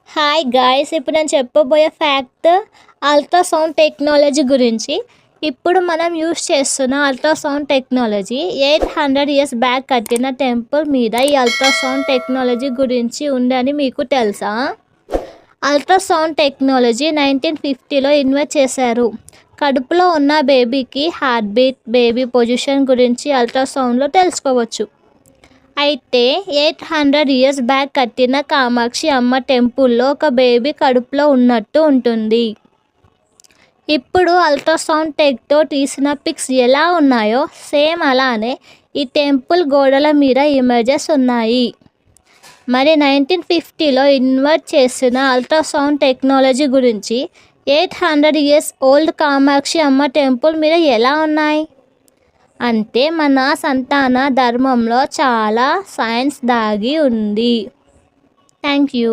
Hi guys, ఇప్పుడు నేను చెప్పబోయే ఫ్యాక్ట్ అల్ట్రాసౌండ్ టెక్నాలజీ గురించి. ఇప్పుడు మనం యూస్ చేస్తున్న అల్ట్రాసౌండ్ టెక్నాలజీ 800 ఇయర్స్ బ్యాక్ కట్టిన టెంపుల్ మీద ఈ అల్ట్రాసౌండ్ టెక్నాలజీ గురించి ఉందని మీకు తెలుసా? అల్ట్రాసౌండ్ టెక్నాలజీ 1950లో ఇన్వెంట్ చేశారు. కడుపులో ఉన్న బేబీకి హార్ట్ బీట్, బేబీ పొజిషన్ గురించి అల్ట్రాసౌండ్లో తెలుసుకోవచ్చు. అయితే 800 ఇయర్స్ బ్యాక్ కట్టిన కామాక్షి అమ్మ టెంపుల్లో ఒక బేబీ కడుపులో ఉన్నట్టు ఉంటుంది. ఇప్పుడు అల్ట్రాసౌండ్ టెక్తో తీసిన పిక్స్ ఎలా ఉన్నాయో సేమ్ అలానే ఈ టెంపుల్ గోడల మీద ఇమేజెస్ ఉన్నాయి. మరి 1950లో ఇన్వెంట్ చేసిన అల్ట్రాసౌండ్ టెక్నాలజీ గురించి 800 ఇయర్స్ ఓల్డ్ కామాక్షి అమ్మ టెంపుల్ మీద ఎలా ఉన్నాయి అంటే మన సంతాన ధర్మంలో చాలా సైన్స్ దాగి ఉంది. Thank you.